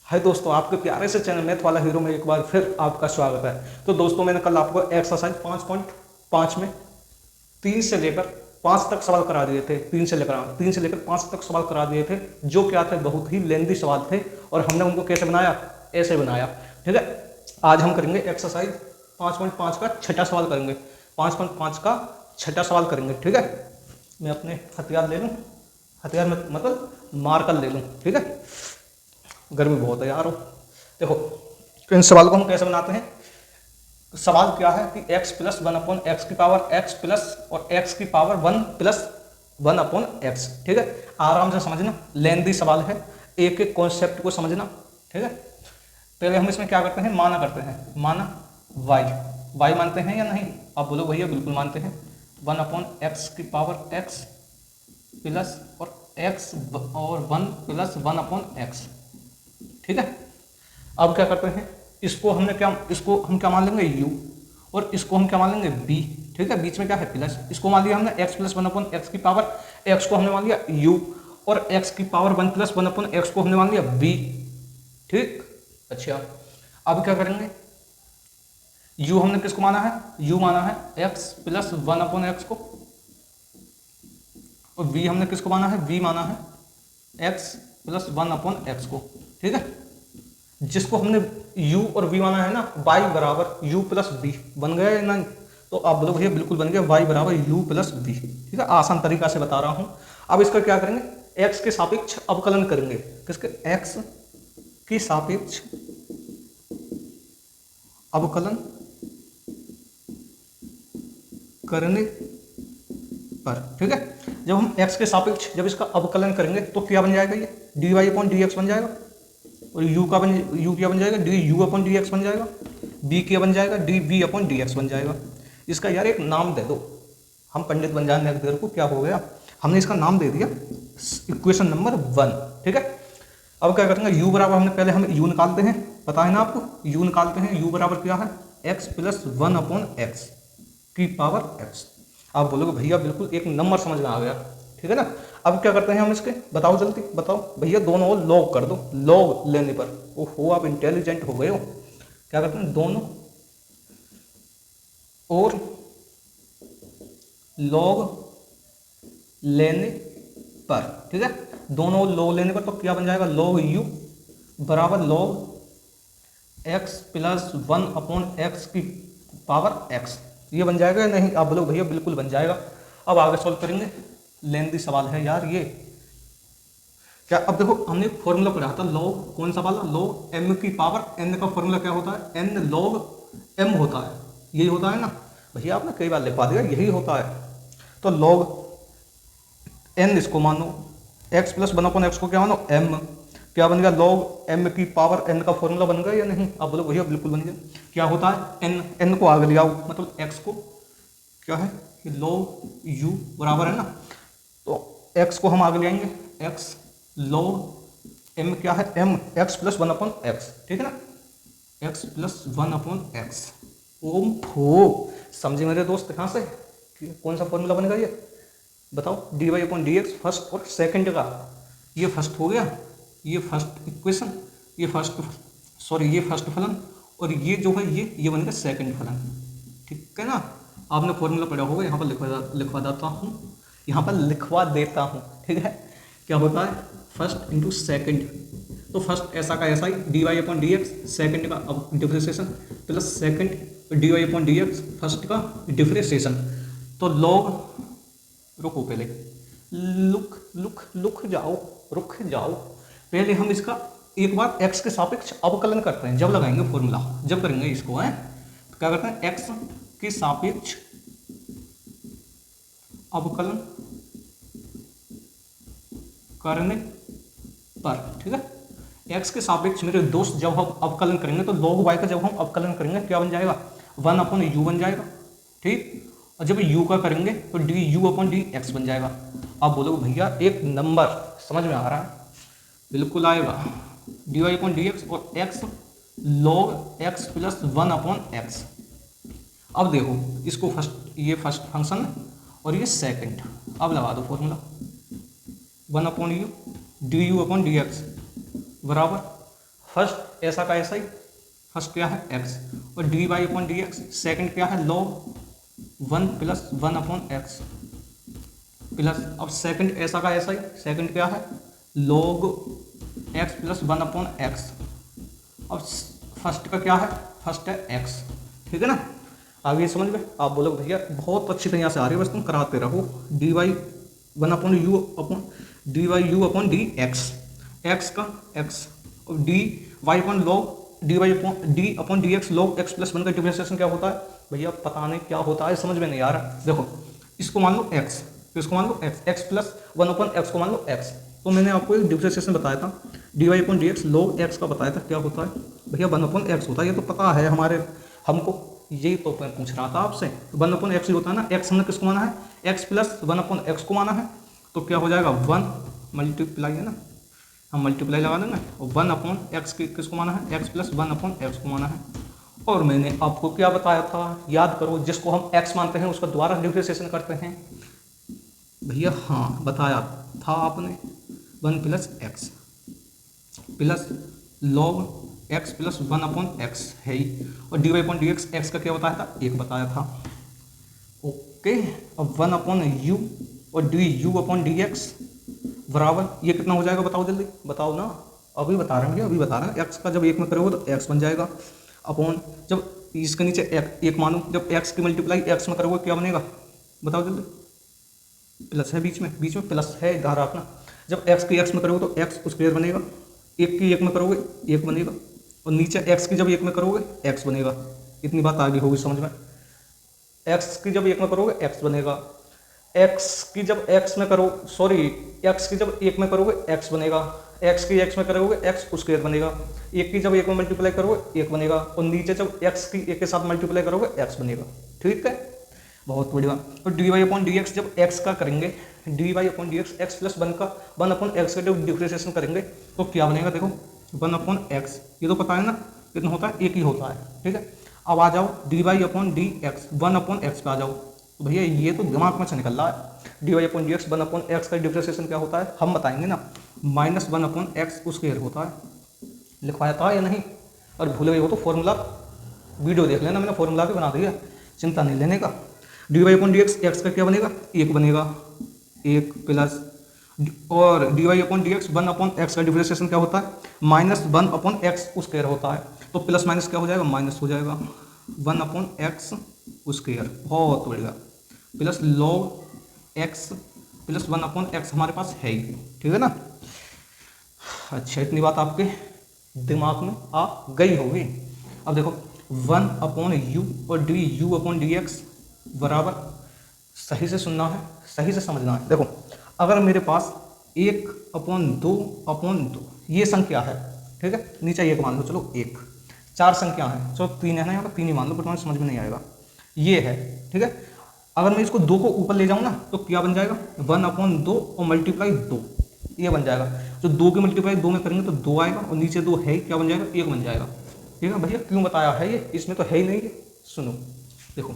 हाय दोस्तों, आपके प्यारे से चैनल मैथ वाला हीरो में एक बार फिर आपका स्वागत है। तो दोस्तों, मैंने कल आपको एक्सरसाइज 5.5 में 3 से लेकर 5 तक सवाल करा दिए थे। 3 से लेकर 5 तक सवाल करा दिए थे, जो क्या थे, बहुत ही लेंदी सवाल थे और हमने उनको कैसे बनाया, ऐसे बनाया। ठीक है, आज हम करेंगे एक्सरसाइज 5.5 का छठा सवाल करेंगे। 5.5 का छठा सवाल करेंगे। ठीक है, मैं अपने हथियार ले लूँ, हथियार में मतलब मार्कर ले लूँ। ठीक है, गर्मी बहुत है यार। देखो, इन सवाल को हम कैसे बनाते हैं। सवाल क्या है कि x प्लस 1/x की पावर x प्लस और x की पावर 1 प्लस 1/x। ठीक है, आराम से समझना, लेंदी सवाल है, एक एक कॉन्सेप्ट को समझना। ठीक है, पहले हम इसमें क्या करते हैं, माना करते हैं। माना y मानते हैं या नहीं? आप बोलो भैया बिल्कुल मानते हैं। 1/x की पावर x प्लस और x और 1 प्लस 1/x। ठीक है, अब क्या करते हैं, इसको हम क्या मान लेंगे, u, और इसको हम क्या मान लेंगे, b। ठीक है, बीच में क्या है, प्लस। इसको मान लिया हमने x प्लस 1/x की पावर x को हमने मान लिया u, और x की पावर 1 प्लस 1/x को हमने मान लिया b। ठीक, अच्छा, अब क्या करेंगे, u हमने किसको माना है, u माना है x प्लस 1/x को, और v हमने किसको माना है, v माना है x प्लस 1/x को। ठीक है, जिसको हमने u और v माना है ना, y बराबर u प्लस b बन गया है ना? तो आप बोलो भैया बिल्कुल बन गया, y बराबर u प्लस b। ठीक है, आसान तरीका से बता रहा हूं। अब इसका क्या करेंगे, x के सापेक्ष अवकलन करेंगे। किसके, x के सापेक्ष अवकलन करने पर। ठीक है, जब हम x के सापेक्ष जब इसका अवकलन करेंगे तो क्या बन जाएगा, ये dy/dx बन जाएगा, और u क्या बन जाएगा, du/dx बन जाएगा, b क्या बन जाएगा, dv/dx बन जाएगा। इसका यार एक नाम दे दो, हम पंडित बन जाने देर को। क्या हो गया, हमने इसका नाम दे दिया इक्वेशन नंबर 1। ठीक है, अब क्या करेंगे, u बराबर हमने पहले हम u निकालते हैं, पता है ना आपको, u निकालते हैं। u बराबर क्या है, x प्लस 1/x की पावर x। आप बोलोगे भैया बिल्कुल एक नंबर समझ में आ गया। ठीक है ना, अब क्या करते हैं हम इसके, बताओ जल्दी बताओ भैया, दोनों ओर लॉग कर दो। लॉग लेने पर, ओहो आप इंटेलिजेंट हो गए हो। क्या करते हैं, दोनों और लॉग लेने पर। ठीक है, दोनों ओर लॉग लेने पर तो क्या बन जाएगा, लॉग u बराबर लॉग x प्लस 1/x की पावर x। ये बन जाएगा या नहीं? आप बोलो भैया बिल्कुल बन जाएगा। अब आगे सॉल्व करेंगे, लेंदी सवाल है यार ये। क्या, अब देखो हमने एक फॉर्मूला पढ़ा था, लॉग, कौन सा वाला, लॉग m की पावर n का फॉर्मूला क्या होता है, n log m होता है। यही होता है ना भैया, आपने कई बार लिखवा दिया, यही होता है। तो log n इसको मानो, x प्लस 1/x को क्या मानो, m। क्या बन गया, log m की पावर n का फॉर्मूला बन गया या नहीं? आप बोलो भैया बिल्कुल बन गया। क्या होता है, n को आगे ले आओ, मतलब x को क्या है, log u बराबर है ना, तो x को हम आगे ले आएंगे, x log m क्या है, m x प्लस 1/x। ठीक है ना, x प्लस 1/x। ओम फो, समझे मेरे दोस्त कहाँ से, कौन सा फॉर्मूला बनेगा ये बताओ, dy/dx फर्स्ट और सेकंड का। ये फर्स्ट हो गया, ये फर्स्ट इक्वेशन, ये फर्स्ट फलन, और ये जो है ये बनेगा सेकंड फलन। ठीक है ना, आपने फॉर्मूला पढ़ा होगा, यहाँ पर लिखवा देता हूँ, यहाँ पर लिखवा देता हूँ। ठीक है, क्या होता है, फर्स्ट इंटू सेकेंड। तो फर्स्ट ऐसा का ऐसा ही, dy/dx सेकंड का differentiation plus second dy/dx first का डिफ्रेंसिएशन। तो लॉग, रुको पहले, रुक जाओ, पहले हम इसका एक बार x के सापेक्ष अवकलन करते हैं, जब लगाएंगे फॉर्मूला, जब करेंगे इसको है, तो क्या करते हैं, x के सापेक्ष अवकलन करने पर। ठीक है, x के सापेक्ष मेरे दोस्त जब हम अवकलन करेंगे, तो log y का जब हम अवकलन करेंगे क्या बन जाएगा, 1/u बन जाएगा। ठीक, और जब u का करेंगे तो du/dx बन जाएगा। आप बोलोगे भैया एक नंबर समझ में आ रहा है, बिल्कुल आएगा, dy/dx और x log x plus 1/x। अब देखो इसको फर्स्ट, ये फर्स्ट फंक्शन और ये सेकंड, अब लगा दो फॉर्मूला, 1/u du/dx बराबर फर्स्ट ऐसा का ऐसा ही, फर्स्ट क्या है एक्स, और d Y upon D x, second क्या है log 1 plus 1 upon x plus, अब सेकंड ऐसा का ऐसा ही, सेकंड क्या है log x plus 1 upon x, अब फर्स्ट का क्या है, फर्स्ट है x, ठीक है ना। आगे समझ में आप बोलोगे भैया बहुत अच्छी तरह से आ रही है, बस तुम कराते रहो। D y 1 upon u upon d y u upon D x, x का एक्स, और d Y upon log d Y upon D x log x plus 1 का डिफरेंशिएशन क्या होता है भैया, पता नहीं क्या होता है, समझ में नहीं आ रहा। देखो इसको मान लो एक्स, तो इसको मान लो एक्स प्लस 1 अपॉन एक्स को मान लो एक्स, तो मैंने आपको एक डिफरेंशिएशन बताया था d Y upon D x log x का बताया था, क्या होता है भैया 1 अपॉन एक्स होता है, ये तो पता है हमारे हमको, यही तो मैं पूछ रहा था आपसे। 1 अपॉन एक्स ही होता है ना, एक्स हमने किसको माना है, एक्स प्लस 1 अपॉन एक्स को माना है, तो क्या हो जाएगा 1 मल्टीप्लाई है ना, हम मल्टीप्लाई लगा देंगे, और 1 अपॉन एक्स किसको माना है, एक्स प्लस 1 अपॉन एक्स को माना है। और मैंने आपको क्या बताया था, याद करो, जिसको हम एक्स मानते हैं उसका दोबारा डिफरेंशिएशन करते हैं भैया, हाँ बताया था आपने, 1 plus x plus log x plus 1 upon x है ही, और d Y upon D x, x का क्या बताया था, एक बताया था। ओके, अब 1 अपॉन यू और D U upon D x बराबर ये कितना हो जाएगा, बताओ जल्दी बताओ ना, अभी बता रहे हैं भैया, अभी बता रहे हैं। एक्स का जब एक में करोगे तो एक्स बन जाएगा, अपॉन जब इसके नीचे एक मानो, जब एक्स की मल्टीप्लाई एक्स में करोगे क्या बनेगा, बताओ जल्दी, प्लस है बीच में प्लस है, ध्यान रखना। जब एक्स की एक्स में करोगे तो एक्स स्क्वायर बनेगा, एक की एक में करोगे एक बनेगा, और नीचे एक्स की जब एक में करोगे एक्स बनेगा, इतनी बात आगे होगी समझ में। एक्स की जब एक में करोगे एक्स बनेगा, एक्स की जब एक्स में करो सॉरी एक्स की जब एक में करोगे एक्स बनेगा, एक्स की एक्स में करोगे एक्स स्क्वायर बनेगा, एक की जब एक में मल्टीप्लाई करोगे एक बनेगा, और नीचे जब एक्स की एक के साथ मल्टीप्लाई करोगे एक्स बनेगा, ठीक है, बहुत बढ़िया। और d Y upon D x जब एक्स का करेंगे, d Y upon D x x plus 1 का 1 अपॉन एक्स का जब डिफरेंशिएशन करेंगे तो क्या बनेगा, देखो 1 अपॉन एक्स, ये तो पता है ना कितना होता है, एक ही होता है, ठीक है। अब आ जाओ d Y upon D x 1 upon x पे आ जाओ, तो भैया ये तो दिमाग में से निकल रहा है, d Y upon D x 1 upon x का डिफरेंशिएशन क्या होता है, हम बताएंगे ना, माइनस 1 अपॉन एक्स स्क्वायर होता है, लिखवाया था या नहीं, और भूल गए हो तो फॉर्मूला वीडियो देख लेना, मैंने फॉर्मूला भी बना दिया, चिंता नहीं लेने का। D Y upon D x, x का क्या बनेगा, एक बनेगा, एक प्लस, और d Y upon D x 1 upon x का डिफरेंशिएशन क्या होता है, माइनस 1 अपॉन एक्स स्क्वायर होता है, तो प्लस माइनस क्या हो जाएगा, माइनस हो जाएगा, 1 अपॉन एक्स स्क्वायर, बहुत बढ़िया, plus log x plus 1 upon x हमारे पास है ही, ठीक है ना। अच्छा, इतनी बात आपके दिमाग में आ गई होगी। अब देखो 1 अपॉन यू और D U upon D x बराबर, सही से सुनना है, सही से समझना है। देखो अगर मेरे पास 1 अपॉन 2 अपॉन 2 ये संख्या है, ठीक है, नीचे एक मान लो, चलो एक, 4 संख्या है, चलो 3 है ना, यहाँ पर 3 ही मान लो, बट समझ में नहीं आएगा, ये है, ठीक है। अगर मैं इसको 2 को ऊपर ले जाऊँ ना तो क्या बन जाएगा, 1 अपॉन 2 और मल्टीप्लाई 2, ये बन जाएगा। जो 2 की मल्टीप्लाई 2 में करेंगे तो 2 आएगा, और नीचे 2 है, क्या बन जाएगा, 1 बन जाएगा, ठीक है। भैया क्यों बताया है ये, इसमें तो है ही नहीं, सुनो देखो,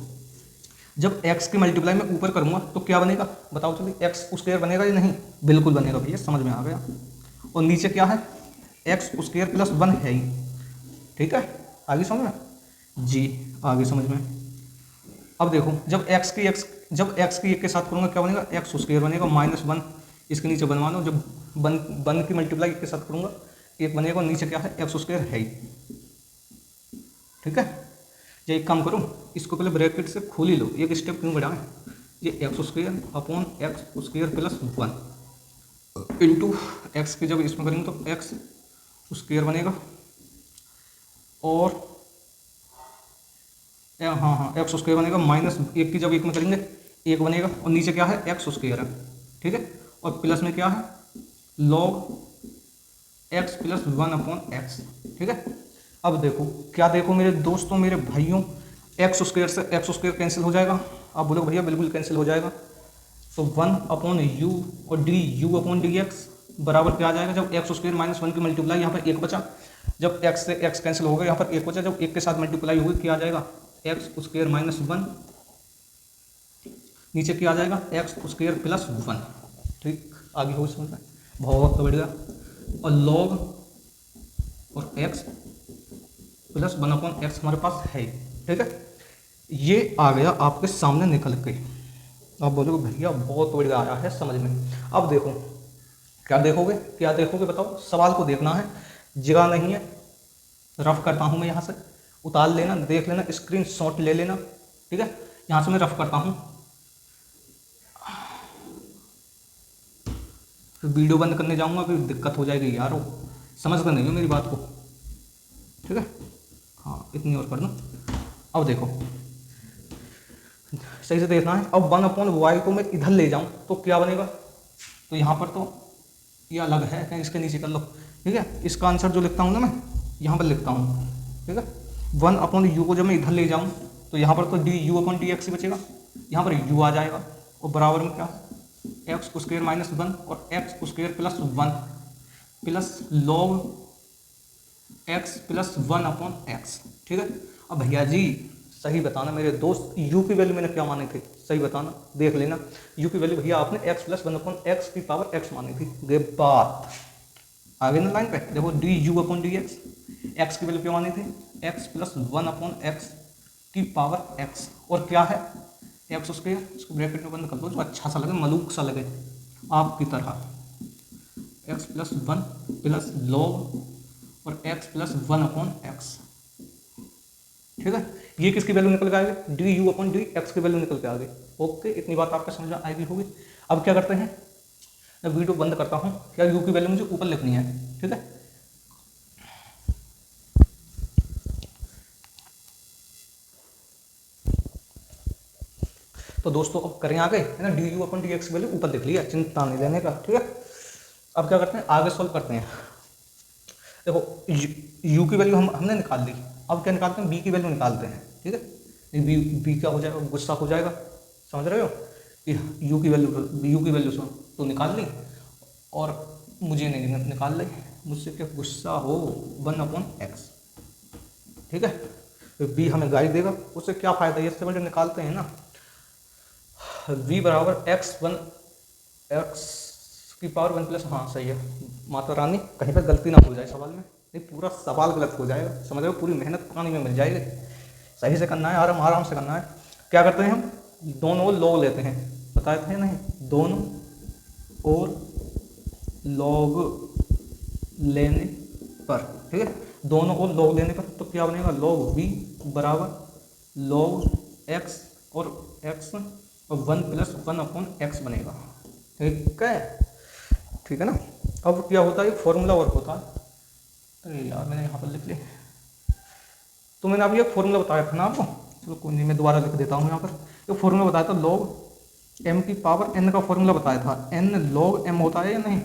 जब x की मल्टीप्लाई में ऊपर करूँगा तो क्या बनेगा, बताओ चलिए, एक्स स्क्वायर बनेगा या नहीं, बिल्कुल बनेगा भैया, समझ में आ गया। और नीचे क्या है, एक्स स्क्वायर प्लस 1 है ही, ठीक है, आगे समझ में जी, आगे समझ में। अब देखो जब x की एक के साथ करूँगा क्या बनेगा, एक्स स्क्वायर बनेगा, माइनस 1 इसके नीचे बनवा लो, जब 1 की मल्टीप्लाई एक के साथ करूँगा एक बनेगा, और नीचे क्या है, एक्स स्क्वायर है ही, ठीक है। ये एक काम करो, इसको पहले ब्रैकेट से खोल ही लो, एक स्टेप क्यों बढ़ाएं, ये x square upon x square plus 1 into x की जब इसमें करेंगे तो एक्स स्क्वायर बनेगा, और हाँ एक्स स्क्वायर बनेगा, माइनस 1 की जब एक में करेंगे 1 बनेगा, और नीचे क्या है, एक्स स्क्वायर है, ठीक है, और प्लस में क्या है, log x plus 1 upon x, ठीक है। अब देखो क्या, देखो मेरे दोस्तों मेरे भाइयों, एक्स स्क्वायर से एक्स स्क्वायर कैंसिल हो जाएगा, आप बोलो भैया बिल्कुल कैंसिल हो जाएगा, तो 1 अपॉन यू और D U upon D x बराबर क्या आ जाएगा, जब एक्स स्क्वायर माइनस 1 की मल्टीप्लाई, यहाँ पर 1 बचा, जब एक्स से एक्स कैंसिल हो गया, यहाँ पर 1 बचा, जब 1 के साथ मल्टीप्लाई होगी क्या आ जाएगा, एक्स स्क्वायर माइनस 1, नीचे क्या आ जाएगा, एक्स स्क्वायर प्लस 1, ठीक, आगे हो समझ में, बहुत बढ़िया। और लॉग और एक्स प्लस 1/x हमारे पास है। ठीक है, ये आ गया आपके सामने निकल के। आप बोलोगे भैया बहुत बढ़िया आया है समझ में। अब देखो क्या देखोगे, क्या देखोगे बताओ, सवाल को देखना है, जगह नहीं है, रफ करता हूँ मैं यहाँ से, उतार लेना, देख लेना, स्क्रीनशॉट ले लेना। ठीक है, यहाँ से मैं रफ करता हूँ, फिर वीडियो बंद करने जाऊँगा, फिर दिक्कत हो जाएगी यार, समझ कर नहीं हो मेरी बात को। ठीक है, हाँ इतनी और कर दूँ। अब देखो सही से देखना है। अब 1/y को मैं इधर ले जाऊँ तो क्या बनेगा, तो यहाँ पर तो ये अलग है, कहीं इसके नीचे कर लो। ठीक है, इसका आंसर जो लिखता हूँ ना मैं यहाँ पर लिखता हूँ। ठीक है, 1/u को जब मैं इधर ले जाऊँ तो यहाँ पर तो du/dx ही बचेगा, यहाँ पर u आ जाएगा, और बराबर में क्या एक्स स्क्वायर -1 और x square +1 plus log x + 1/x। ठीक है, अब भैया जी सही बताना मेरे दोस्त, u की वैल्यू मैंने क्या मानी थी, सही बताना, देख लेना। u की वैल्यू भैया आपने x + 1/x की पावर x मानी थी। ये बात आगे ना लाइन पे देखो, du/dx, x की वैल्यू क्या मानी थी, x + 1/x की पावर x, और क्या है एक्स स्क्वायर, इसको ब्रैकेट में बंद कर दो जो अच्छा सा लगे, मलूक सा लगे आपकी तरह, x + 1 प्लस log और x + 1/x। ठीक है, ये किसकी वैल्यू निकल के आ गई, du/dx की वैल्यू निकल के आ गई। ओके, इतनी बात आपको समझ में आएगी होगी। अब क्या करते हैं, मैं वीडियो बंद करता हूँ, क्या u की वैल्यू मुझे ऊपर लिखनी है। ठीक है, तो दोस्तों अब करें आगे, है ना, du/dx की वैल्यू ऊपर लिख लिया, चिंता नहीं लेने का। ठीक है, अब क्या करते हैं, आगे सॉल्व करते हैं। देखो u की वैल्यू हमने निकाल ली, अब क्या निकालते हैं, b की वैल्यू निकालते हैं। ठीक है, b क्या हो जाएगा, गुस्सा हो जाएगा, समझ रहे हो कि u की वैल्यू तो निकाल ली, और मुझे नहीं निकाल ली, मुझसे क्या गुस्सा हो 1/x। ठीक है, तो b हमें गाइड देगा, उससे क्या फ़ायदा, ये इससे बड़े निकालते हैं ना, v बराबर x की पावर 1 प्लस, हाँ सही है माता रानी, कहीं पर गलती ना हो जाए सवाल में, नहीं पूरा सवाल गलत हो जाएगा, समझ रहे हो, पूरी मेहनत पानी में मिल जाएगी। सही से करना है, आराम से करना है। क्या करते हैं हम, दोनों ओर लॉग लेते हैं, बताए थे नहीं, दोनों ओर लॉग लेने पर। ठीक है, दोनों ओर लॉग लेने पर तो क्या बनेगा, log v बराबर log x और x और 1 + 1/x बनेगा। ठीक है, ठीक है ना। अब क्या होता है, फॉर्मूला वर्क होता है, अरे यार मैंने यहाँ पर लिख लिया, तो मैंने अभी एक फॉर्मूला बताया था ना आपको, चलो कोई नहीं मैं दोबारा लिख देता हूँ यहाँ पर। एक फॉर्मूला बताया था, log m की पावर n का फॉर्मूला बताया था, n log m होता है या नहीं,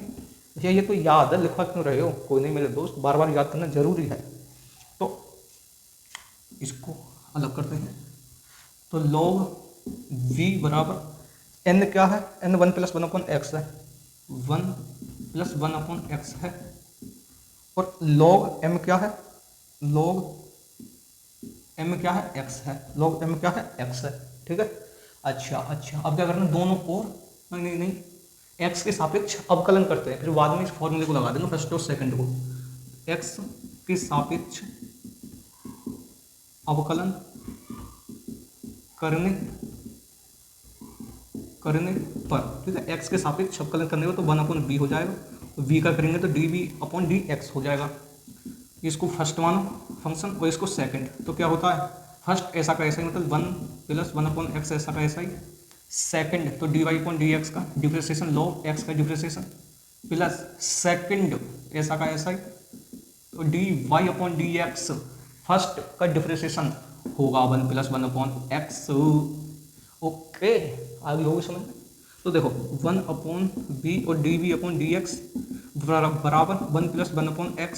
ये तो याद है, लिखवा क्यों रहे हो, कोई नहीं मेरे दोस्त, बार बार याद करना जरूरी है। तो इसको अलग करते हैं, तो log v बराबर n क्या है, n 1 + 1/x है, 1 + 1/x है, और log m क्या है, log m क्या है, x है, log m क्या है, x है। ठीक है, अच्छा अब क्या करना, दोनों ओर नहीं x के सापेक्ष अवकलन करते हैं, फिर बाद में इस फॉर्मूले को लगा देना, फर्स्ट और सेकंड को, x के सापेक्ष अवकलन करने पर। ठीक है, x के सापेक्ष अवकलन करने पर तो 1/v हो जाएगा, v का करेंगे तो dv/dx हो जाएगा। इसको फर्स्ट मानो फंक्शन और इसको सेकंड, तो क्या होता है, फर्स्ट ऐसा का ऐसा ही, मतलब 1 + 1/x ऐसा का ऐसा ही, सेकंड तो dy/dx का डिफ्रेंशिएशन, log x का डिफ्रेंशिएशन, प्लस सेकंड ऐसा का ऐसा ही, तो dy/dx फर्स्ट का डिफ्रेंशिएशन होगा 1 + 1/x। ओके, आगे होगी समझ में। तो देखो 1/v और dv/dx बराबर 1 + 1/x,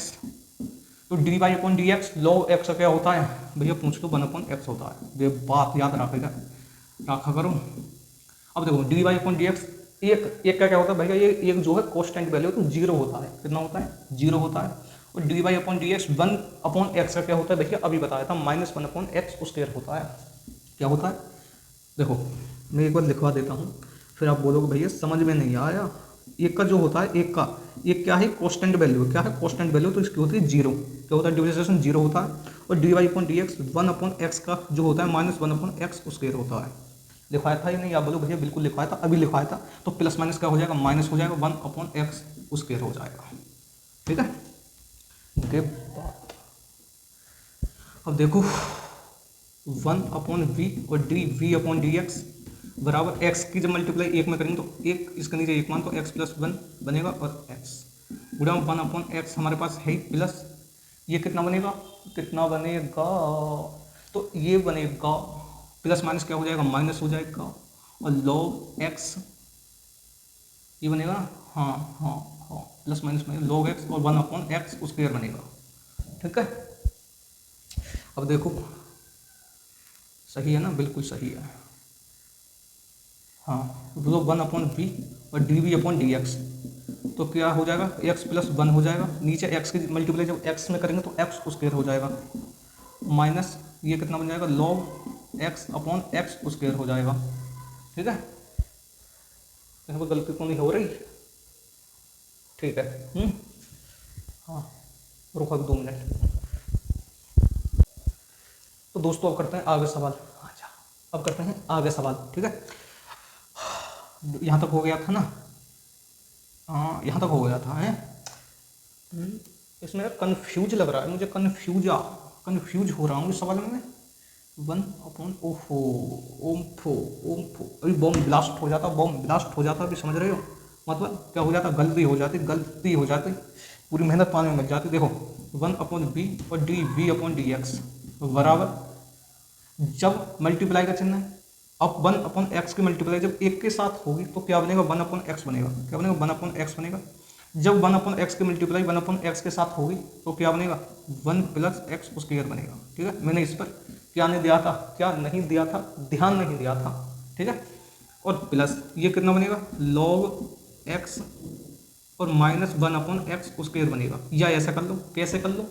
तो dy/dx log x क्या होता है भैया, पूछ लो 1/x होता है, ये बात याद रखा करो। अब देखो dy/dx एक क्या होता है भैया, ये एक जो है कांस्टेंट वैल्यू तो 0 होता है, कितना होता है, 0 होता है, और dy/dx 1/x का क्या होता है भैया, अभी बताया था -1/x² होता है। क्या होता है, देखो मैं एक बार लिखवा देता हूँ, फिर आप बोलोगे भैया समझ में नहीं आया, एक का जो होता है, एक क्या है, कांस्टेंट वैल्यू, क्या है, कांस्टेंट वैल्यू, तो इसकी होती है जीरो, क्या होता है, डिफरेंशिएशन जीरो होता है। और d Y upon D x 1/x का जो होता है -1/x स्क्वायर होता है। लिखवाया था या नहीं, आप बोलो भैया बिल्कुल लिखवाया था, अभी लिखवाया था। तो प्लस माइनस क्या हो जाएगा, माइनस हो जाएगा, 1/x स्क्वायर हो जाएगा। ठीक है, ये बात। अब देखो 1/v और d we upon D x बराबर एक्स की जब मल्टीप्लाई एक में करेंगे तो एक इसके नीचे एक मान, तो x + 1 बनेगा और x गुणा 1/x हमारे पास है प्लस ये कितना बनेगा, कितना बनेगा, तो ये बनेगा प्लस माइनस क्या हो जाएगा, माइनस हो जाएगा, और log x ये बनेगा, हाँ हाँ हाँ, प्लस माइनस में log x और 1/x स्क्वायर बनेगा। ठीक है, अब देखो सही है ना, बिल्कुल सही है। हाँ, तो 1/v और dv/dx तो क्या हो जाएगा, x + 1 हो जाएगा, नीचे x की मल्टीप्लाई जब x में करेंगे तो x स्क्वायर हो जाएगा, माइनस ये कितना बन जाएगा, log x/x स्क्वायर हो जाएगा। ठीक है, यहाँ पर गलती तो नहीं हो रही, ठीक है। हाँ, रुको 2 मिनट। तो दोस्तों अब करते हैं आगे सवाल। अच्छा, अब करते हैं आगे सवाल। ठीक है, यहाँ तक हो गया था ना, हाँ यहाँ तक हो गया था है। इसमें कंफ्यूज लग रहा है मुझे, कंफ्यूज हो रहा हूँ इस सवाल में। 1/, ओहो, ओम्फो अभी बॉम्ब ब्लास्ट हो जाता अभी, समझ रहे हो, मतलब क्या हो जाता, गलती हो जाती, पूरी मेहनत पानी में मिल जाती। देखो 1/v और dv/dx बराबर, जब मल्टीप्लाई का चिन्ह है, अब 1/x की मल्टीप्लाई जब एक के साथ होगी तो क्या बनेगा, 1/x बनेगा, क्या बनेगा, 1/x बनेगा। जब 1/x की मल्टीप्लाई 1/x के साथ होगी तो क्या बनेगा, 1 + x स्क्वायर बनेगा। ठीक है, मैंने इस पर क्या नहीं दिया था, ध्यान नहीं दिया था। ठीक है, और प्लस ये कितना बनेगा, log x और -1/x स्क्वायर बनेगा, या ऐसा कर लो, कैसे कर लो,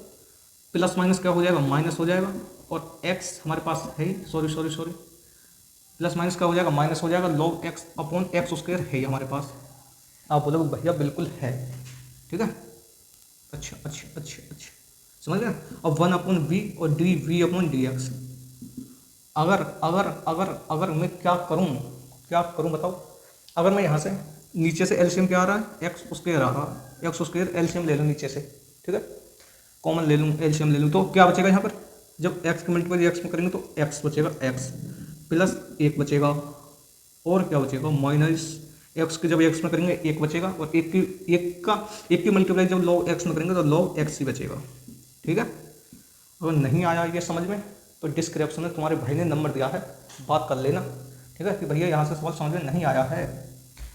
प्लस माइनस क्या हो जाएगा, माइनस हो जाएगा, और x हमारे पास है, सॉरी प्लस माइनस क्या हो जाएगा, माइनस हो जाएगा, log x/x स्क्वायर है हमारे पास। आप बोलोगे भैया बिल्कुल है। ठीक है, अच्छा, समझ गए। अब 1/v और dv/dx, अगर मैं क्या करूं बताओ, अगर मैं यहाँ से नीचे से एलसीएम क्या आ रहा है, x स्क्वायर आ रहा है, x स्क्वायर एलसीएम ले लूँ नीचे से, ठीक है, कॉमन ले लूँ, एलसीएम ले लूँ, तो क्या बचेगा यहाँ पर, जब x की मल्टीप्लाई x में करेंगे तो x बचेगा, x प्लस 1 बचेगा, और क्या बचेगा, माइनस x की जब x में करेंगे 1 बचेगा, और एक की मल्टीप्लाई जब log x में करेंगे तो log x ही बचेगा। ठीक है, अगर नहीं आया ये समझ में तो डिस्क्रिप्शन में तुम्हारे भाई ने नंबर दिया है, बात कर लेना। ठीक है, कि भैया यहाँ से सवाल समझ में नहीं आया है।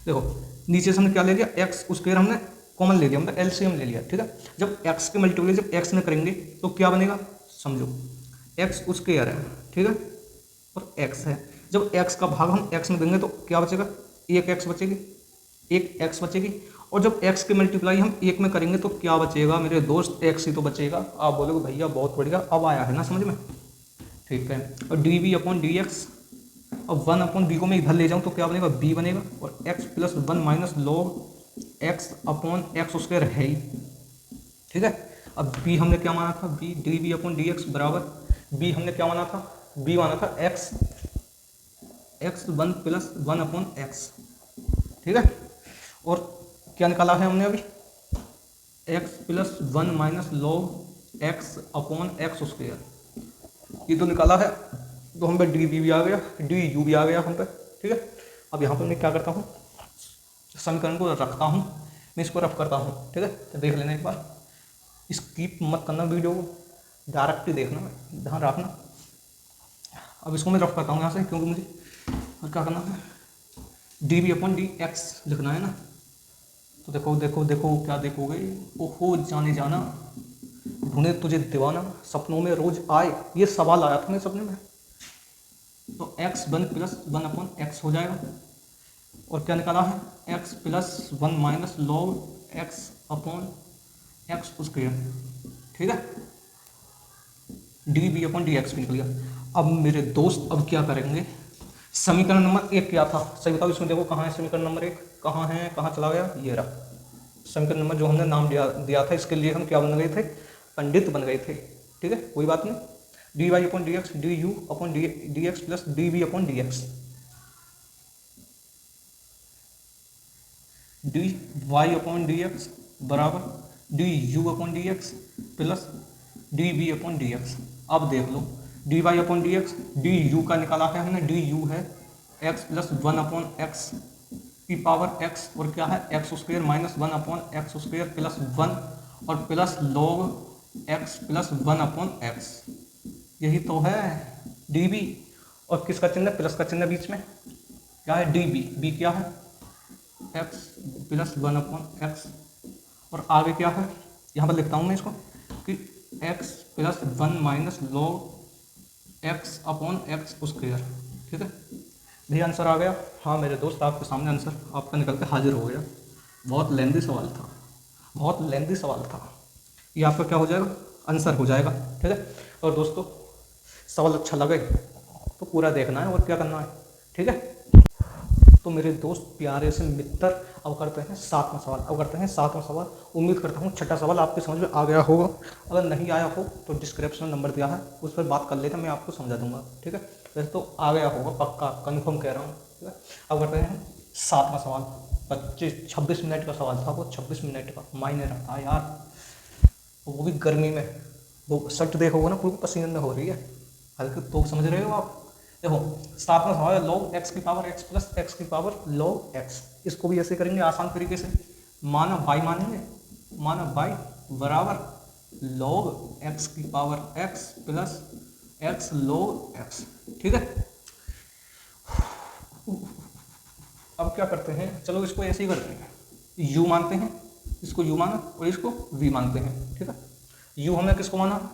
देखो नीचे से हमने क्या ले लिया, एक्स स्क्वायर हमने कॉमन ले लिया, मतलब एलसीएम ले लिया। ठीक है, जब एक्स की मल्टीप्लाई जब एक्स में करेंगे तो क्या बनेगा, समझो एक्स स्क्वायर है, ठीक है, और एक्स है, जब एक्स का भाग हम एक्स में देंगे तो क्या बचेगा, एक एक्स बचेगी, और जब x की मल्टीप्लाई हम 1 में करेंगे तो क्या बचेगा मेरे दोस्त, x ही तो बचेगा। आप बोलोगे भैया बहुत बढ़िया, अब आया है ना समझ में। ठीक है, और dv/dx, अब 1/v को मैं इधर ले जाऊँ तो क्या बनेगा, b बनेगा, और x + 1 - log x/x स्क्वायर है ही। ठीक है, अब b हमने क्या माना था, b dv/dx बराबर, b हमने क्या माना था, b माना था x 1 + 1/x। ठीक है, और क्या निकाला है हमने अभी, x + 1 - log x/x स्क्वायर, ये तो निकाला है, तो हम पे डी भी आ गया, डी यू भी आ गया हम पे। ठीक है, अब यहाँ पर मैं क्या करता हूँ, समीकरण को रखता हूँ, मैं इसको रफ करता हूँ। ठीक है, तो देख लेना एक बार, स्किप मत करना वीडियो को, डायरेक्ट ही देखना, ध्यान रखना। अब इसको मैं रफ करता हूँ यहाँ से, क्योंकि मुझे और क्या करना है, dv/dx लिखना है ना। तो देखो क्या देखोगे, ओहो जाने जाना, ढूंढे तुझे दीवाना, सपनों में रोज आए, ये सवाल आया था मेरे सपने में। तो x 1 + 1/x हो जाएगा, और क्या निकाला है, x + 1 - log x/x स्क्वायर। ठीक है, dv/dx भी निकल गया। अब मेरे दोस्त अब क्या करेंगे, समीकरण नंबर 1 क्या था, सही बताओ इसमें, देखो कहाँ है समीकरण नंबर 1, कहाँ है, कहाँ चला गया, ये रहा समीकरण नंबर जो हमने नाम दिया था। इसके लिए हम क्या बन गए थे, पंडित बन गए थे। ठीक है, कोई बात नहीं। D Y upon D X D U upon D X plus D we upon D X, D Y upon D x बराबर D U upon D X plus D we upon D X. अब देख लो, D Y upon D X D U का निकाला है हमने, D U है X plus 1 upon X की पावर एक्स, और क्या है X square minus 1 upon x square plus 1 और plus log x plus 1 upon x. यही तो है डी बी, और किसका चिन्ह, प्लस का चिन्ह बीच में, क्या है डी बी, बी क्या है एक्स प्लस 1 अपॉन एक्स, और आगे क्या है, यहाँ पर लिखता हूँ मैं इसको कि x plus 1 minus log x upon x square. ठीक है भैया, आंसर आ गया। हाँ मेरे दोस्त, आपके सामने आंसर आपका निकल के हाजिर हो गया। बहुत लेंदी सवाल था, बहुत लेंदी सवाल था। ये आपका क्या हो जाएगा, आंसर हो जाएगा। ठीक है, और दोस्तों सवाल अच्छा लगे तो पूरा देखना है और क्या करना है। ठीक है, तो मेरे दोस्त प्यारे से मित्र, अब करते हैं 7वां सवाल। अब करते हैं 7वां सवाल। उम्मीद करता हूँ 6ठा सवाल आपके समझ में आ गया होगा। अगर नहीं आया हो तो डिस्क्रिप्शन में नंबर दिया है, उस पर बात कर लेते, मैं आपको समझा दूंगा। ठीक है, वैसे तो आ गया होगा पक्का, कंफर्म कह रहा हूँ। ठीक है, अब करते हैं 7वां सवाल। 26 मिनट का सवाल था वो, 26 मिनट का मायने रखता है यार, वो भी गर्मी में। वो शर्ट देखोगे ना पूरी पसीने में हो रही है हल्के, तो समझ रहे हो आप। देखो 7वां सवाल है लॉग एक्स की पावर एक्स प्लस एक्स की पावर लॉग एक्स। इसको भी ऐसे करेंगे आसान तरीके से, माना बाई मानेंगे, माना बाई बराबर लॉग एक्स की power x plus x log x. ठीक है, अब क्या करते हैं, चलो इसको ऐसे ही करते हैं, u मानते हैं, इसको u माना और इसको v मानते हैं। ठीक है, u हमने किसको माना,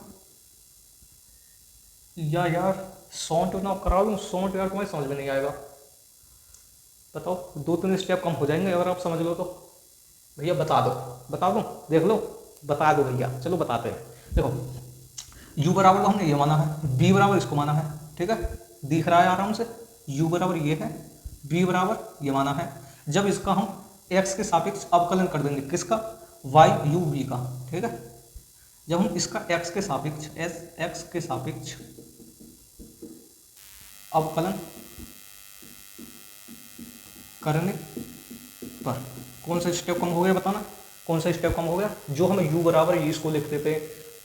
या यार सॉन्ट ना करा लूँ, सॉन्ट यार तुम्हें समझ में नहीं आएगा, बताओ 2-3 स्टेप कम हो जाएंगे अगर आप समझ लो तो। भैया बता दो, बता दूँ, देख लो, बता दो भैया, चलो बताते हैं। देखो u बराबर तो हमने ये माना है, b बराबर इसको माना है। ठीक है, दिख रहा है आराम से, u बराबर ये है, b बराबर ये माना है। जब इसका हम x के सापेक्ष अवकलन कर देंगे, किसका, y u v का। ठीक है, जब हम इसका x के सापेक्ष x के सापेक्ष अवकलन करने पर कौन सा स्टेप कम हो गया, बताना कौन सा स्टेप कम हो गया। जो हम u बराबर इसको लिखते थे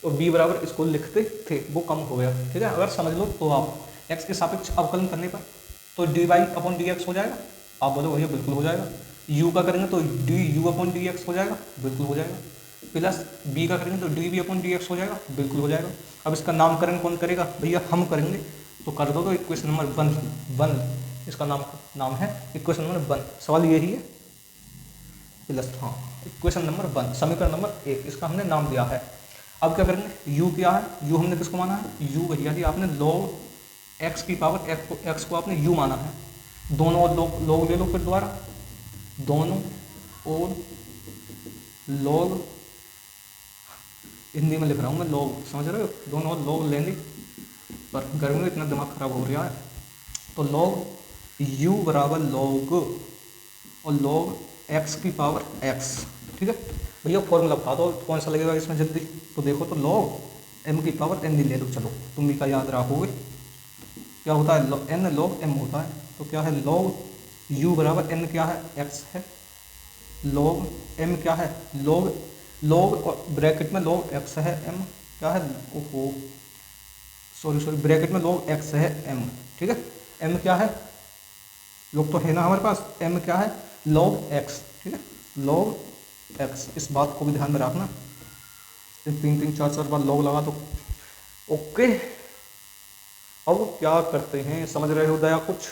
और b बराबर इसको लिखते थे वो कम हो गया। ठीक है, अगर समझ लो तो आप x के सापेक्ष अवकलन करने पर तो dy अपॉन डी एक्स हो जाएगा। आप बोलो भैया बिल्कुल हो जाएगा। u का करेंगे तो D U upon D x हो जाएगा, बिल्कुल हो जाएगा। प्लस b का करेंगे तो d we upon D x हो जाएगा, बिल्कुल हो जाएगा। अब इसका नामकरण कौन करेगा, भैया हम करेंगे, तो कर दो। तो इक्वेशन नंबर 1 इसका नाम है इक्वेशन नंबर 1। सवाल यही है प्लस, हाँ इक्वेशन नंबर 1 समीकरण नंबर 1, इसका हमने नाम दिया है। अब क्या करेंगे, u क्या है, u हमने किसको माना है, u भैया जी आपने log x की पावर x को आपने u माना है। दोनों और log ले लो फिर दोबारा, दोनों और log, हिंदी में लिख रहा हूँ मैं log, समझ रहे हो, दोनों और log लेंगे, पर गर्मी में इतना दिमाग खराब हो रहा है। तो log u बराबर log और log x की पावर x। ठीक है भैया, फॉर्मूला बता दो कौन सा लगेगा इसमें जल्दी। तो देखो, तो log m की पावर n ले लो, चलो तुम भी का याद रखोगे, क्या होता है n log m होता है। तो क्या है log u बराबर n क्या है, x है, log m क्या है, log और ब्रैकेट में log x है, m क्या है, ओहो सॉरी ब्रैकेट में log x है m। ठीक है, m क्या है, log तो है ना हमारे पास, m क्या है log x। ठीक है, log x, इस बात को भी ध्यान में रखना, 3-4 बार log लगा दो। ओके, अब क्या करते हैं, समझ रहे हो दया कुछ,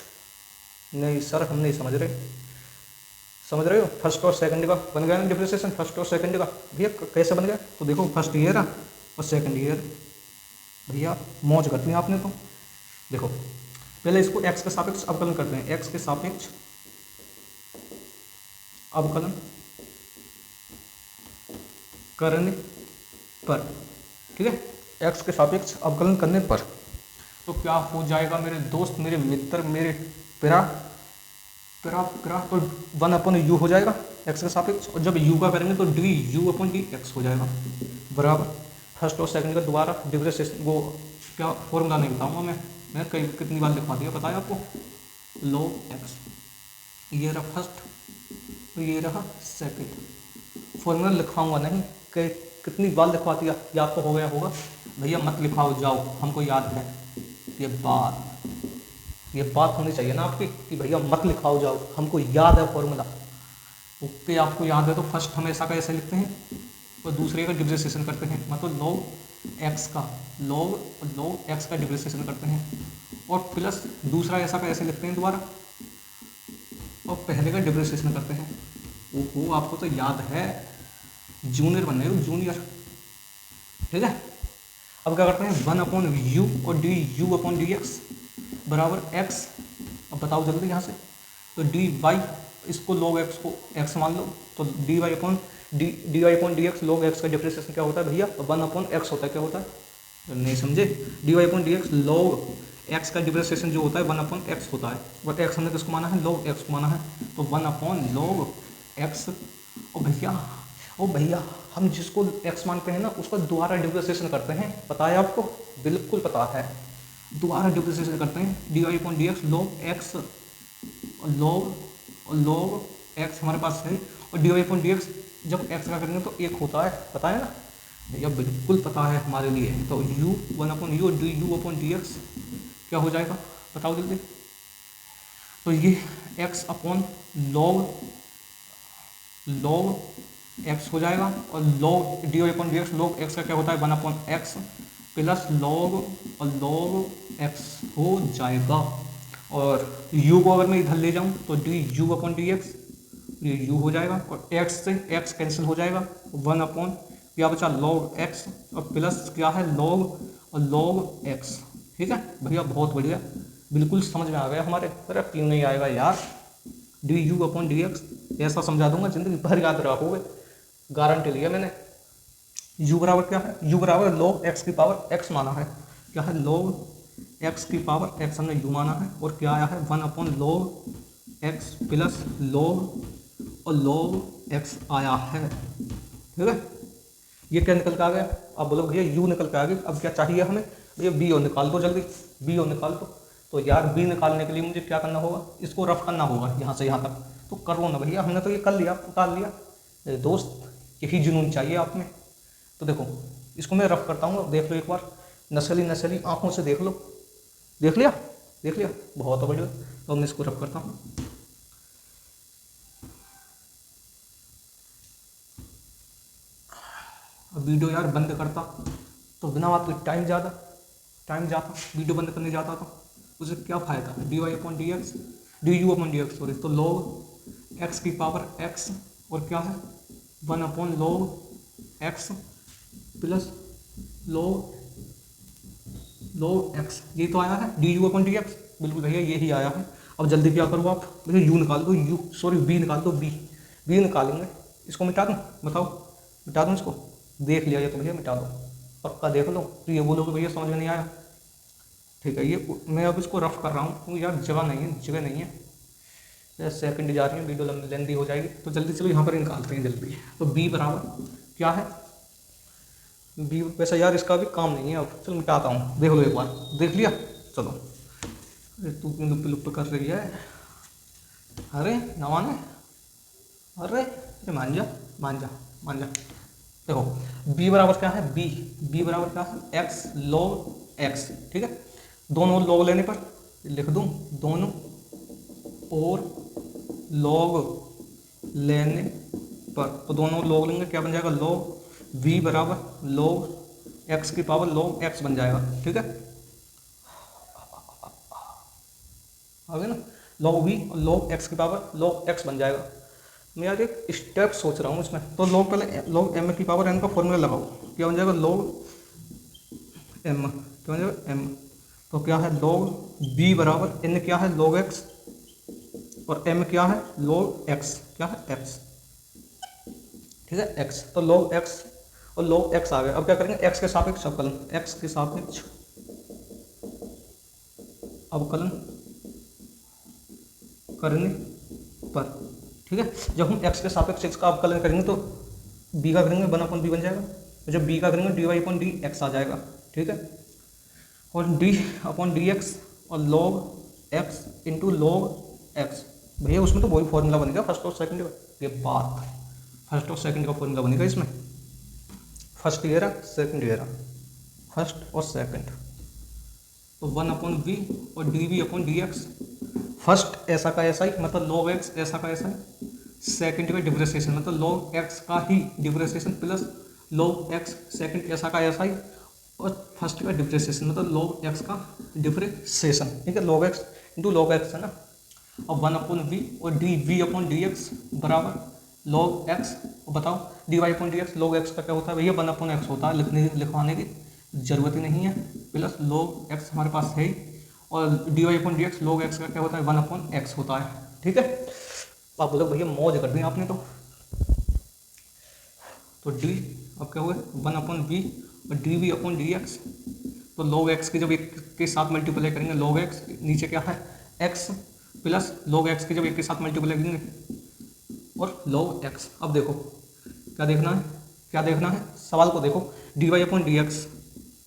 नहीं सर हम नहीं समझ रहे, समझ रहे हो। फर्स्ट और सेकंड का बन गया ना डिफरेंशिएशन, फर्स्ट और सेकंड का भैया कैसे बन गया। तो देखो फर्स्ट ईयर और सेकंड ईयर, भैया मौज करती हैं आपने। तो देखो पहले इसको x के सापेक्ष अवकलन करते हैं, x के सापेक्ष अवकलन करने पर। ठीक है, x के सापेक्ष अवकलन करने पर तो क्या हो जाएगा मेरे दोस्त, मेरे मित्र, मेरे प्यारा, ग्राफ तो 1/u हो जाएगा x के सापेक्ष, और जब u का करेंगे तो du/dx हो जाएगा बराबर फर्स्ट और सेकंड का दोबारा डिफरेंशिएशन, वो क्या फॉर्मूला नहीं बताऊंगा मैं कई कितनी बार लिखवा दिया पता है आपको, log x, ये रहा फर्स्ट और ये रहा सेकंड, फॉर्मूला लिखवाऊंगा नहीं, कितनी बार लिखवा दिया, याद तो हो गया होगा भैया, मत लिखाओ जाओ, हमको याद है। ये बात होनी चाहिए ना आपकी कि भैया मत लिखाओ जाओ, हमको याद है फॉर्मूला। ओके, आपको याद है तो फर्स्ट हमेशा का ऐसे लिखते हैं और दूसरे का डिफरेंशिएशन करते हैं, मतलब log x का डिफरेंशिएशन करते हैं, और प्लस दूसरा ऐसा का ऐसे लिखते हैं दोबारा, और पहले का डिफरेंशिएशन करते हैं। ओहो, आपको तो याद है, जूनियर बन रहे हो जूनियर, ठीक है। अब क्या करते हैं 1/u और du/dx बराबर x, अब बताओ जल्दी यहाँ से, तो dy, इसको log x को x मान लो, तो dy/dx log x का डिफरेंशिएशन क्या होता है भैया, 1/x होता है, क्या होता है नहीं समझे, dy/dx log x का डिफरेंशिएशन जो होता है 1/x होता है, बट x हमने किसको माना है, log x को माना है, तो 1/log x। ओ भैया हम जिसको x मानते हैं ना उसका दोबारा डिफरेंशिएशन करते हैं, पता है आपको, बिल्कुल पता है, दोबारा डिफरेंशिएशन करते हैं dy/dx log x, log x हमारे पास है, और dy/dx जब x का करेंगे तो 1 होता है, पता है ना भैया, बिल्कुल पता है हमारे लिए। तो u 1/u और du/dx क्या हो जाएगा बताओ जल्दी, तो ये x/log x हो जाएगा, और log dy/dx log x का क्या होता है 1/x प्लस log x हो जाएगा, और u को अगर मैं इधर ले जाऊं तो du/dx, ये u हो जाएगा, और x से x कैंसिल हो जाएगा, 1/ क्या बचा log x, और प्लस क्या है log x, ठीक है भैया, बहुत बढ़िया, बिल्कुल समझ में आ गया हमारे। अरे क्यों नहीं आएगा यार, du/dx ऐसा समझा दूंगा जिंदगी भर याद रखोगे, गारंटी लिया मैंने। u बराबर क्या है, u बराबर log x की पावर x माना है, क्या है log x की पावर x हमने u माना है, और क्या आया है 1/log x plus log x आया है, ठीक है। ये क्या निकल के आ गया, अब बोलो भैया u निकल के आ गया, अब क्या चाहिए हमें भैया, b और निकाल दो जल्दी, b और निकाल दो, तो यार b निकालने के लिए मुझे क्या करना होगा, इसको रफ करना होगा यहाँ से यहाँ तक, तो करो ना भैया, हमने तो ये कर लिया, उतार लिया मेरे दोस्त, यही जुनून चाहिए आप में। तो देखो इसको मैं रफ करता हूँ, देख लो एक बार, नसली आंखों से देख लो, देख लिया बहुत बढ़िया, तो मैं इसको रफ करता हूँ। अब वीडियो यार बंद करता तो बिना बात के टाइम जाता, वीडियो बंद करने जाता तो उसे क्या फायदा, du/dx सॉरी, तो log x की पावर x, और क्या है 1/log x plus log x, ये तो आया है du/dx, बिल्कुल भैया यही आया है। अब जल्दी क्या करो आप भैया, u निकाल दो, b निकाल दो, b निकालेंगे, इसको मिटा दूँ, बताओ मिटा दूँ इसको, देख लिया ये तो भैया मिटा दो, पक्का देख लो, तो ये बोलो कि भैया समझ में नहीं आया, ठीक है। ये मैं अब इसको रफ कर रहा हूँ क्योंकि यार जगह नहीं है, सेकंड जा रही है, वीडियो लेंदी हो जाएगी, तो जल्दी चलो यहाँ पर निकालते हैं जल्दी। तो b बराबर क्या है, b वैसा यार इसका भी काम नहीं है, अब चलो मिटाता हूँ, देख लो एक बार, देख लिया, चलो। अरे तू क्यों लुप कर रही है, अरे ना माने, अरे मान जा, देखो b बराबर क्या है, b बराबर क्या है x log x, ठीक है। दोनों log लेने पर लिख दूं, दोनों और log लेने पर, तो दोनों log लेंगे, क्या बन जाएगा log v बराबर log x की पावर log x बन जाएगा, ठीक है। आ गया ना, log v और log x की पावर log x बन जाएगा। मैं यार एक स्टेप सोच रहा हूँ इसमें, तो log पहले log m की पावर n का फॉर्मूला लगाओ, क्या बन जाएगा log m, क्या बन जाएगा m, तो क्या है log b बराबर n क्या है log x, और m क्या है log x, क्या है x, ठीक है x, तो log x और log x आ गया। अब क्या करेंगे x के सापेक्ष अवकलन, x के सापेक्ष अवकलन करने पर, ठीक है। जब हम x के सापेक्ष x का अवकलन करेंगे तो b का करेंगे 1/b बन जाएगा, तो जब b का करेंगे dy/dx आ जाएगा, ठीक है। और d/dx और log x into log x, भैया उसमें तो वही फॉर्मूला बनेगा फर्स्ट और सेकंड का, ये बात फर्स्ट और सेकंड का फॉर्मूला बनेगा इसमें, first year second year, first और सेकंड, तो 1/v और dv/dx, फर्स्ट ऐसा का ऐसा ही मतलब log x ऐसा का ऐसा ही, सेकंड का डिफरेंशिएशन मतलब log x का ही differentiation plus log x second ऐसा का ऐसा ही, और फर्स्ट का डिफरेंशिएशन मतलब log x का डिफरेंशिएशन, ठीक है। log x into log x है ना, और 1/v और dv/dx बराबर log x, और बताओ dy/dx log x का क्या होता है भैया 1/x होता है, लिखवाने की जरूरत ही नहीं है, प्लस log x हमारे पास है ही, और dy/dx log x का क्या होता है 1/x होता है, ठीक है। आप बोलो भैया मौज कर दी आपने तो d अब क्या हुआ 1/v और dv/dx, तो log x की जब एक के साथ मल्टीप्लाई करेंगे log x, नीचे क्या है x प्लस log x की जब एक के साथ मल्टीप्लाई करेंगे और log x। अब देखो क्या देखना है सवाल को देखो, dy/dx,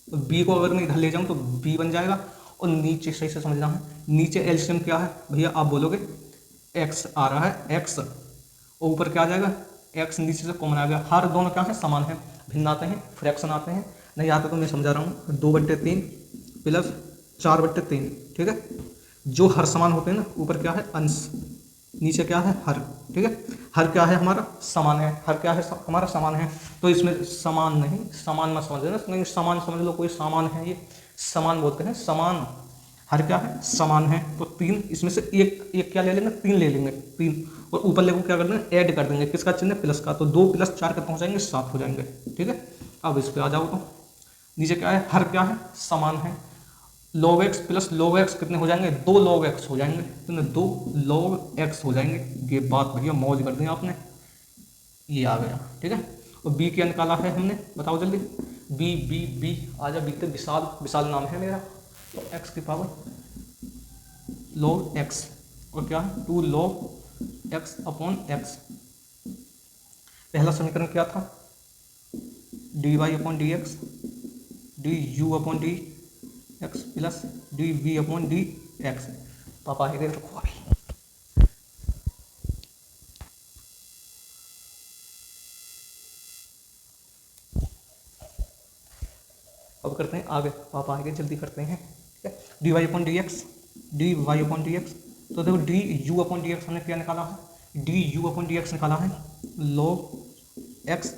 तो b को अगर मैं इधर ले जाऊँ तो b बन जाएगा, और नीचे सही से समझना है, नीचे एलसीएम क्या है भैया आप बोलोगे x आ रहा है x, और ऊपर क्या आ जाएगा x, नीचे से कॉमन आ गया, हर दोनों क्या है समान है, भिन्न आते हैं फ्रैक्शन आते हैं, नहीं आते तो मैं समझा रहा हूँ 2/3 प्लस 4/3, ठीक है। जो हर समान होते हैं ना, ऊपर क्या है अंश, नीचे क्या है हर, ठीक है। हर क्या है हमारा समान है, हर क्या है हमारा समान है, तो इसमें समान नहीं, समान मत समझ लेना, नहीं समान समझ लो, कोई सामान है, ये समान बोलते हैं समान, हर क्या है समान है, तो 3 इसमें से एक क्या ले लेंगे 3 ले लेंगे, 3, और ऊपर लेको क्या कर देंगे ऐड कर देंगे, किसका चिन्ह प्लस का, तो 2 + 4 कितना हो जाएंगे 7 हो जाएंगे, ठीक है। अब इस पे आ जाओ, तो नीचे क्या है हर क्या है समान है, log x plus log x कितने हो जाएंगे 2 log x हो जाएंगे, तो 2 log x हो जाएंगे, ये बात भैया मौज कर दी आपने, ये आ गया, ठीक है। और b क्या निकाला है हमने बताओ जल्दी, b आ जा, b तो विशाल नाम है मेरा, तो x की पावर log x, और क्या है 2 log x/x, पहला समीकरण क्या था dy/dx du/dx प्लस dv/dx, पापा आएगा रखो अभी। अब करते हैं आगे, पापा आएंगे जल्दी करते हैं, ठीक है। dy/dx तो देखो du/dx हमने क्या निकाला है, du/dx निकाला है log x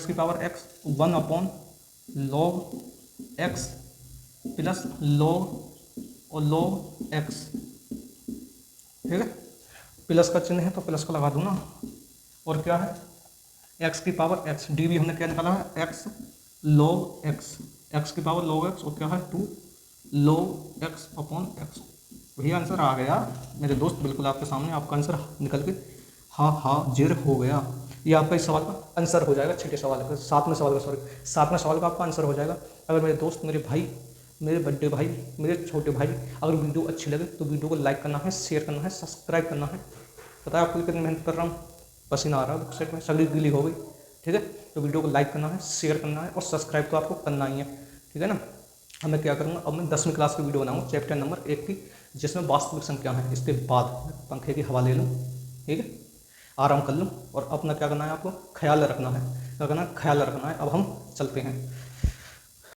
की power x 1/log x plus log x, ठीक है। प्लस का चिन्ह है तो प्लस का लगा दूँ ना, और क्या है x की पावर x, dv हमने क्या निकाला है x log x की पावर log x, और क्या है 2 log x/x। भैया आंसर आ गया मेरे दोस्त, बिल्कुल आपके सामने आपका आंसर निकल के हाजिर हो गया, ये आपका इस सवाल का आंसर हो जाएगा, छठे सवाल का, सातवें सवाल का आपका आंसर हो जाएगा। अगर मेरे दोस्त, मेरे भाई, मेरे बड़े भाई, मेरे छोटे भाई, अगर वीडियो अच्छी लगे तो वीडियो को लाइक करना है, शेयर करना है, सब्सक्राइब करना है। पता है आपको कितनी मेहनत कर रहा हूँ, पसीना आ रहा है सेट में, सगड़ी गीली हो गई, ठीक है। तो वीडियो को लाइक करना है, शेयर करना है, और सब्सक्राइब तो आपको करना ही है, ठीक है ना। अब मैं क्या करूँगा, अब मैं 10वीं क्लास की वीडियो बनाऊँगा चैप्टर नंबर 1 की, जिसमें वास्तविक संख्या है। इसके बाद पंखे की हवा ले लूँ, ठीक है, आराम कर लूँ, और अपना क्या करना है आपको ख्याल रखना है, क्या करना है ख्याल रखना है। अब हम चलते हैं।